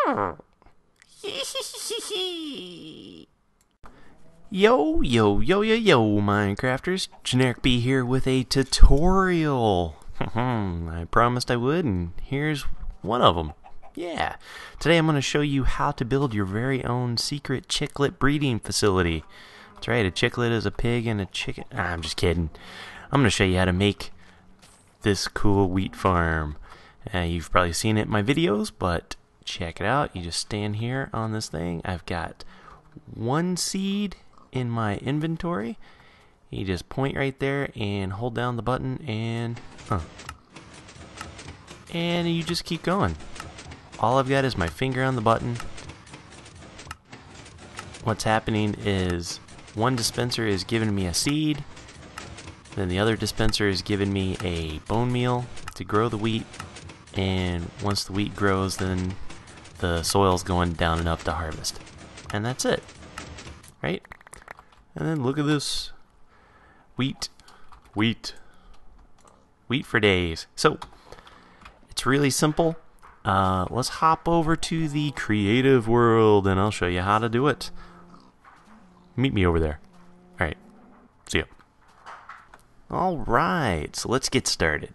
Yo, yo, yo, yo, yo, Minecrafters. Generic B here with a tutorial. I promised I would, and here's one of them. Yeah. Today I'm going to show you how to build your very own secret chicklet breeding facility. That's right, a chicklet is a pig and a chicken. I'm just kidding. I'm going to show you how to make this cool wheat farm. You've probably seen it in my videos, but check it out. You just stand here on this thing. I've got one seed in my inventory. You just point right there and hold down the button and you just keep going. All I've got is my finger on the button. What's happening is one dispenser is giving me a seed, then the other dispenser is giving me a bone meal to grow the wheat, and once the wheat grows, then the soil's going down and up to harvest. And that's it, right? And then look at this. Wheat for days. So, it's really simple. Let's hop over to the creative world and I'll show you how to do it. Meet me over there. Alright, see ya. Alright, so let's get started.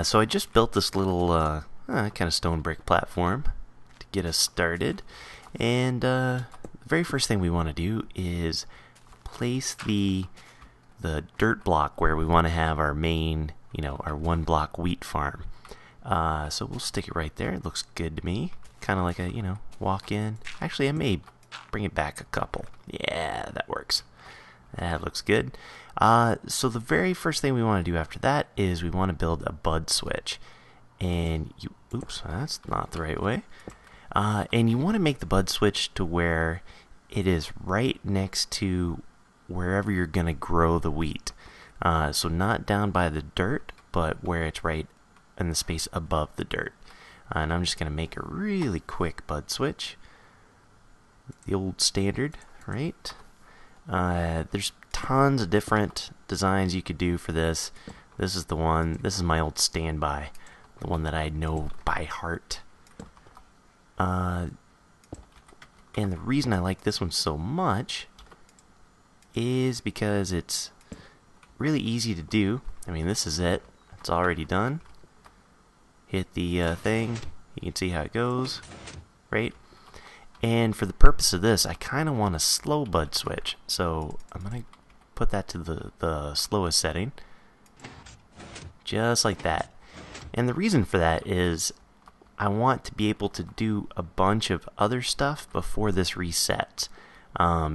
So I just built this little kind of stone brick platform to get us started. And the very first thing we want to do is place the dirt block where we want to have our main, our one block wheat farm. So we'll stick it right there. It looks good to me. Kind of like a, walk in. Actually, I may bring it back a couple. Yeah, that works. That looks good. So the very first thing we want to do after that is we want to build a bud switch. And oops, that's not the right way. And you want to make the bud switch to where it is right next to wherever you're going to grow the wheat. So not down by the dirt, but where it's right in the space above the dirt. And I'm just going to make a really quick bud switch. The old standard, right? There's tons of different designs you could do for this. This is the one, this is my old standby. The one that I know by heart. And the reason I like this one so much is because it's really easy to do. I mean, this is it. It's already done. Hit the thing. You can see how it goes, right? And for the purpose of this, I kind of want a slow bud switch. So I'm going to put that to the slowest setting. Just like that. And the reason for that is I want to be able to do a bunch of other stuff before this resets.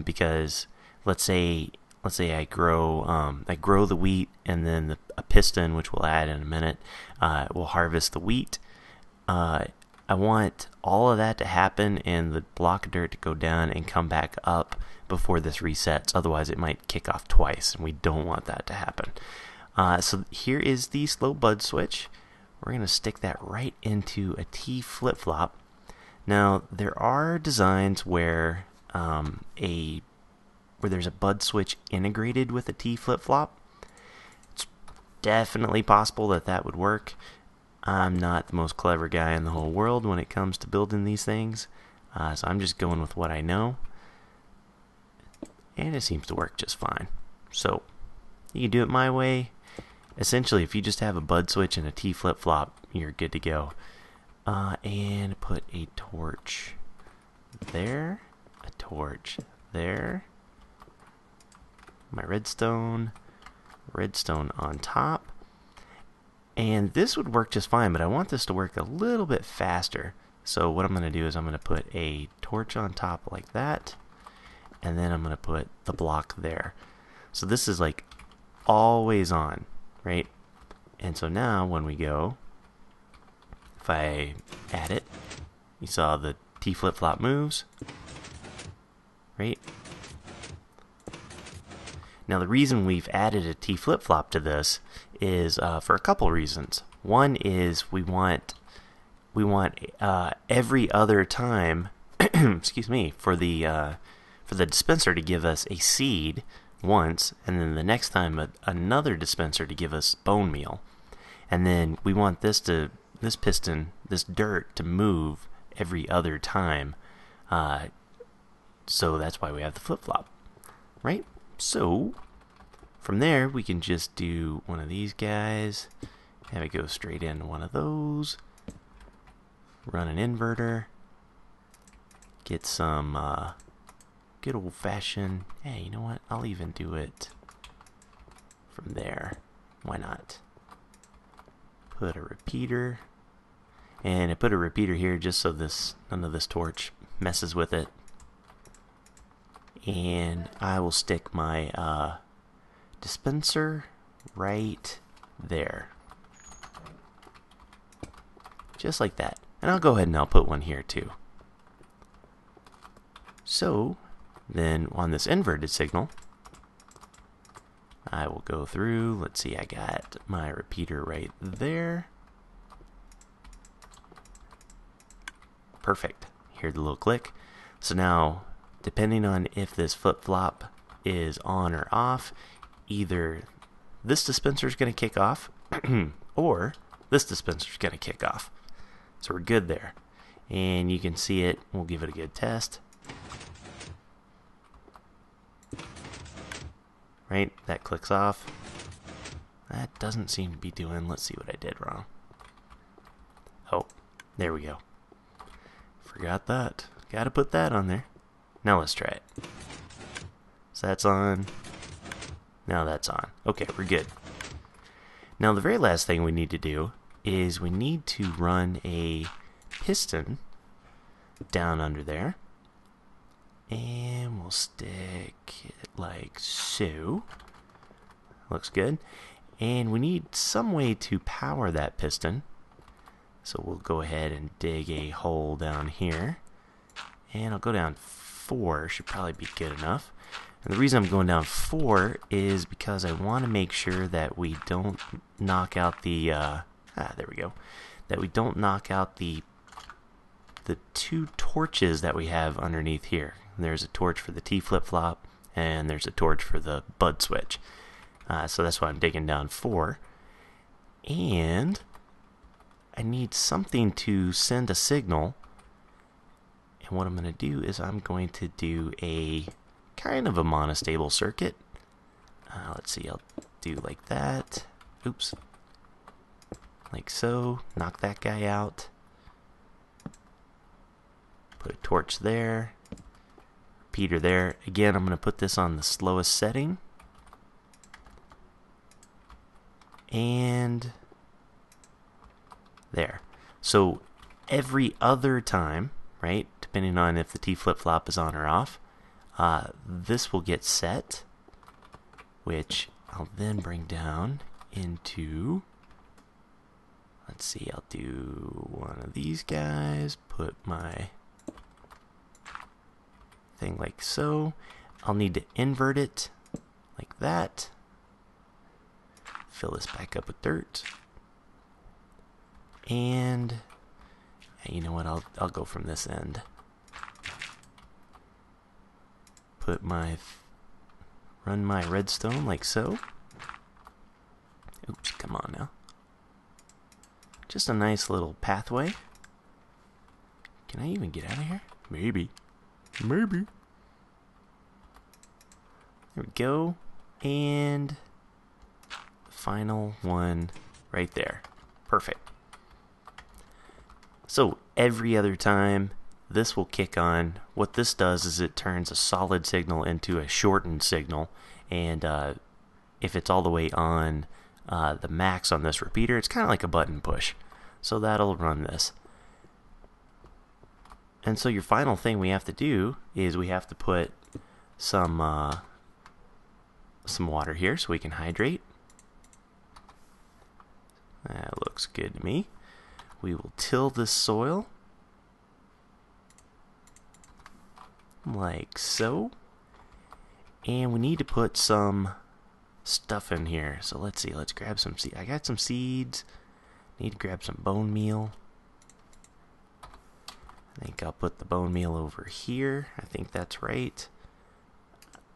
Because let's say I grow the wheat, and then a piston, which we'll add in a minute, will harvest the wheat. I want all of that to happen and the block of dirt to go down and come back up before this resets. Otherwise, it might kick off twice, and we don't want that to happen. So here is the slow bud switch. We're going to stick that right into a T flip-flop. Now, there are designs where there's a bud switch integrated with a T flip-flop. It's definitely possible that would work. I'm not the most clever guy in the whole world when it comes to building these things, so I'm just going with what I know, and it seems to work just fine. So, you can do it my way. Essentially, if you just have a bud switch and a T flip-flop, you're good to go. And put a torch there, a torch there, my redstone on top. And this would work just fine, but I want this to work a little bit faster. So what I'm going to do is I'm going to put a torch on top like that, and then I'm going to put the block there. So this is like always on, right? And so now when we go, if I add it, you saw the T flip-flop moves, right? Now the reason we've added a T flip-flop to this is for a couple reasons. One is we want every other time, excuse me, for the dispenser to give us a seed once, and then the next time another dispenser to give us bone meal, and then we want this piston, this dirt, to move every other time. So that's why we have the flip-flop, right? So from there, we can just do one of these guys, have it go straight into one of those, run an inverter, get some good old-fashioned, hey, you know what? I'll even do it from there. Why not? Put a repeater, and I put a repeater here just so none of this torch messes with it. And I will stick my dispenser right there. Just like that. And I'll go ahead and I'll put one here too. So then on this inverted signal, I will go through, let's see, I got my repeater right there. Perfect. Hear the little click. So now, depending on if this flip-flop is on or off, either this dispenser is going to kick off or this dispenser is going to kick off. So we're good there. And you can see it. We'll give it a good test. Right? That clicks off. That doesn't seem to be doing. Let's see what I did wrong. Oh, there we go. Forgot that. Gotta put that on there. Now let's try it. So that's on. Now that's on. Okay, we're good. Now the very last thing we need to do is we need to run a piston down under there. And we'll stick it like so. Looks good. And we need some way to power that piston. So we'll go ahead and dig a hole down here. And I'll go down 4. Should probably be good enough. And the reason I'm going down 4 is because I want to make sure that we don't knock out the there we go. That we don't knock out the 2 torches that we have underneath here. There's a torch for the T flip-flop, and there's a torch for the bud switch. So that's why I'm digging down 4. And I need something to send a signal. And what I'm going to do is I'm going to do a kind of a monostable circuit. Let's see, I'll do like that. Oops. Like so. Knock that guy out. Put a torch there. Repeater there. Again, I'm going to put this on the slowest setting. And there. So every other time, right, depending on if the T flip-flop is on or off, this will get set, which I'll then bring down into, let's see, I'll do one of these guys, put my thing like so. I'll need to invert it like that. Fill this back up with dirt. And you know what, I'll go from this end. Put my run my redstone like so. Oops, come on now. Just a nice little pathway. Can I even get out of here? Maybe. Maybe. There we go. And the final one right there. Perfect. So every other time this will kick on, what this does is it turns a solid signal into a shortened signal. And if it's all the way on the max on this repeater, it's kind of like a button push. So that'll run this. And so your final thing we have to do is we have to put some water here so we can hydrate. That looks good to me. We will till this soil like so. And we need to put some stuff in here. So let's see, let's grab some seeds. I got some seeds. Need to grab some bone meal. I think I'll put the bone meal over here. I think that's right.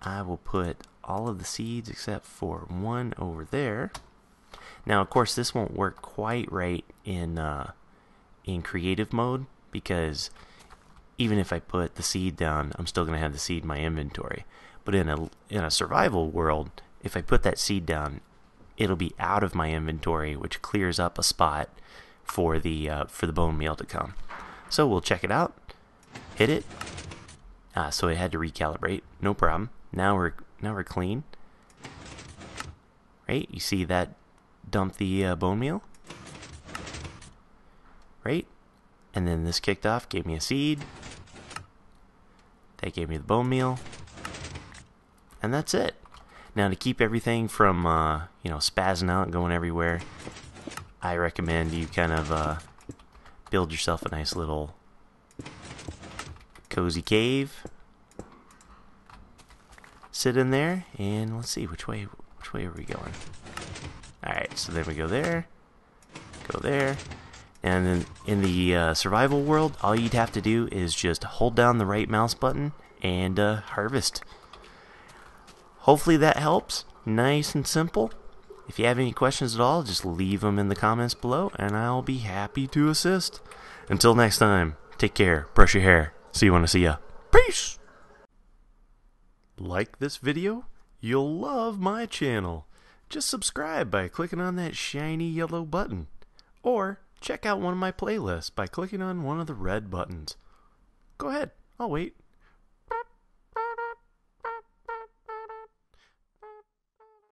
I will put all of the seeds except for one over there. Now, of course, this won't work quite right in creative mode because even if I put the seed down, I'm still going to have the seed in my inventory. But in a survival world, if I put that seed down, it'll be out of my inventory, which clears up a spot for the bone meal to come. So we'll check it out. Hit it. So it had to recalibrate. No problem. Now we're clean. Right? You see that dump the bone meal? Right? And then this kicked off, gave me a seed. That gave me the bone meal. And that's it. Now to keep everything from spazzing out and going everywhere, I recommend you kind of build yourself a nice little cozy cave. Sit in there, and let's see which way are we going. Alright, so then we go there, and then in the survival world, all you'd have to do is just hold down the right mouse button and harvest. Hopefully that helps. Nice and simple. If you have any questions at all, just leave them in the comments below, and I'll be happy to assist. Until next time, take care, brush your hair, see you when I see ya. Peace! Like this video? You'll love my channel. Just subscribe by clicking on that shiny yellow button. Or check out one of my playlists by clicking on one of the red buttons. Go ahead, I'll wait.